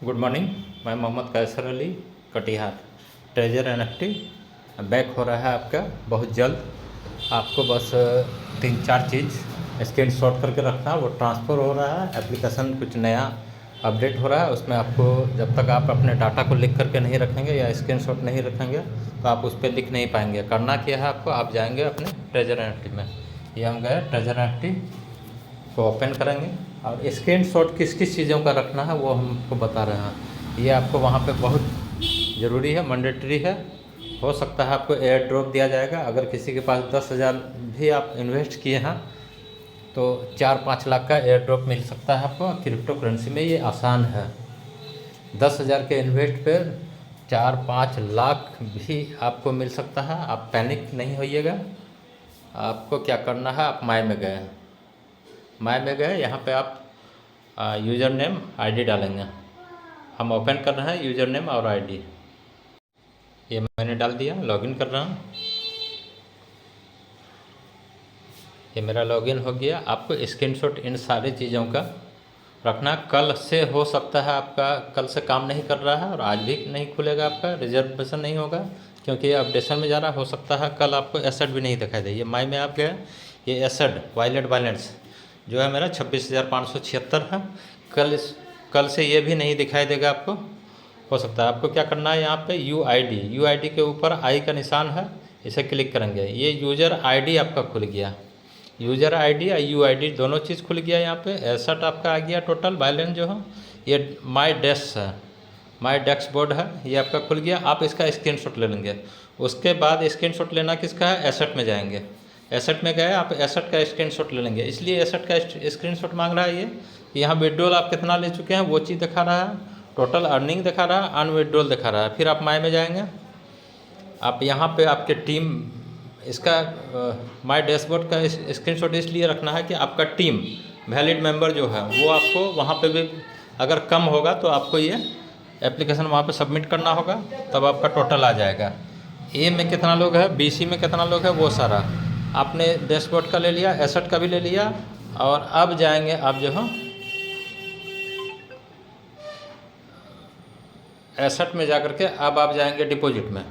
Good morning. मैं Mohammad Kaiser Ali, Katihar. Treasure NFT back हो रहा है आपका बहुत जल्द। आपको बस 3-4 चीज़ स्क्रीन शॉट करके रखना है। वो ट्रांसफ़र हो रहा है, एप्लीकेशन कुछ नया अपडेट हो रहा है। उसमें आपको जब तक आप अपने डाटा को लिख करके नहीं रखेंगे या स्क्रीन शॉट नहीं रखेंगे तो आप उस पर लिख नहीं पाएंगे। करना क्या है आपको, आप जाएंगे अपने ट्रेजर एनएफटी में। ये हम गए ट्रेजर एनएफटी को ओपन करेंगे और स्क्रीन शॉट किस किस चीज़ों का रखना है वो हमको बता रहे हैं। ये आपको वहाँ पे बहुत ज़रूरी है, मैंडेटरी है। हो सकता है आपको एयर ड्रॉप दिया जाएगा। अगर किसी के पास 10,000 भी आप इन्वेस्ट किए हैं तो 4-5 लाख का एयर ड्रॉप मिल सकता है आपको क्रिप्टो करेंसी में। ये आसान है। 10,000 के इन्वेस्ट पर 4-5 लाख भी आपको मिल सकता है। आप पैनिक नहीं होइएगा। आपको क्या करना है, आप माई में गए, माई में गए, यहाँ पे आप यूज़र नेम आईडी डालेंगे। हम ओपन कर रहे हैं यूज़र नेम और आईडी। ये मैंने डाल दिया, लॉगिन कर रहा हूँ। ये मेरा लॉगिन हो गया। आपको स्क्रीनशॉट इन सारी चीज़ों का रखना। कल से हो सकता है आपका कल से काम नहीं कर रहा है और आज भी नहीं खुलेगा, आपका रिजर्वेशन नहीं होगा क्योंकि ये अपडेशन में जा रहा। हो सकता है कल आपको एसेट भी नहीं दिखाई दे। ये माई में आप गए, ये एसेट वायलेट बैलेंस जो है मेरा 26,576 है। कल से ये भी नहीं दिखाई देगा आपको। हो सकता है आपको क्या करना है, यहाँ पे यूआईडी के ऊपर आई का निशान है, इसे क्लिक करेंगे। ये यूज़र आईडी आपका खुल गया। यूज़र आईडी और यूआईडी दोनों चीज़ खुल गया। यहाँ पे एसेट आपका आ गया। टोटल बैलेंस जो है ये माई डेस्क है, माई डैशबोर्ड है, ये आपका खुल गया। आप इसका स्क्रीनशॉट ले लेंगे। उसके बाद स्क्रीनशॉट लेना किसका है, एसेट में जाएंगे। एसेट में गए, आप एसेट का स्क्रीनशॉट ले लेंगे। इसलिए एसेट का स्क्रीनशॉट मांग रहा है ये। यहाँ विड्रॉल आप कितना ले चुके हैं वो चीज़ दिखा रहा है, टोटल अर्निंग दिखा रहा है, अनविड्रॉल दिखा रहा है। फिर आप माई में जाएंगे। आप यहाँ पे आपके टीम इसका माई डैशबोर्ड का स्क्रीनशॉट इसलिए रखना है कि आपका टीम वैलिड मेंबर जो है वो आपको वहाँ पे भी अगर कम होगा तो आपको ये एप्लीकेशन वहाँ पे सबमिट करना होगा, तब आपका टोटल आ जाएगा। ए में कितना लोग है, बीसी में कितना लोग है, वो सारा आपने डैशबोर्ड का ले लिया, एसेट का भी ले लिया। और अब जाएंगे आप जो है एसेट में जा कर के अब आप जाएंगे डिपॉजिट में।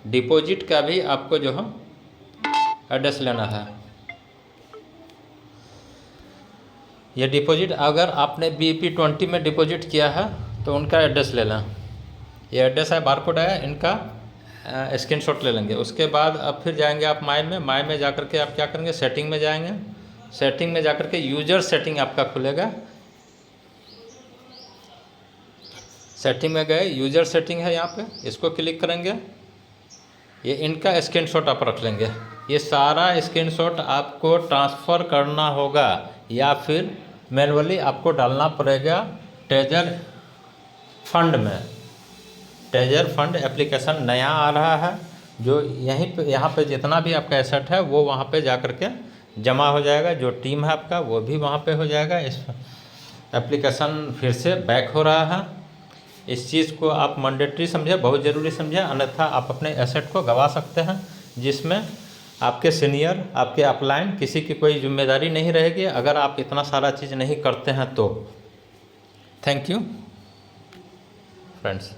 डिपॉजिट का भी आपको जो है एड्रेस लेना है। ये डिपॉजिट अगर आपने BP20 में डिपॉजिट किया है तो उनका एड्रेस ले लें। ये एड्रेस है, बारकोड है, इनका स्क्रीनशॉट ले लेंगे। उसके बाद अब फिर जाएंगे आप माई में जा कर के आप क्या करेंगे, सेटिंग में जाएंगे। सेटिंग में जा कर के यूज़र सेटिंग आपका खुलेगा। सेटिंग में गए, यूज़र सेटिंग है, यहाँ पे इसको क्लिक करेंगे। ये इनका स्क्रीनशॉट आप रख लेंगे। ये सारा स्क्रीनशॉट आपको ट्रांसफ़र करना होगा या फिर मैनुअली आपको डालना पड़ेगा ट्रेजर फंड में। ट्रेजर फंड एप्लीकेशन नया आ रहा है जो यहाँ पे जितना भी आपका एसेट है वो वहाँ पे जा कर के जमा हो जाएगा। जो टीम है आपका वो भी वहाँ पे हो जाएगा। इस एप्लीकेशन फिर से बैक हो रहा है। इस चीज़ को आप मैंडेटरी समझे, बहुत ज़रूरी समझे, अन्यथा आप अपने एसेट को गंवा सकते हैं, जिसमें आपके सीनियर, आपके अपलाइन किसी की कोई जिम्मेदारी नहीं रहेगी अगर आप इतना सारा चीज़ नहीं करते हैं तो। Thank you friends.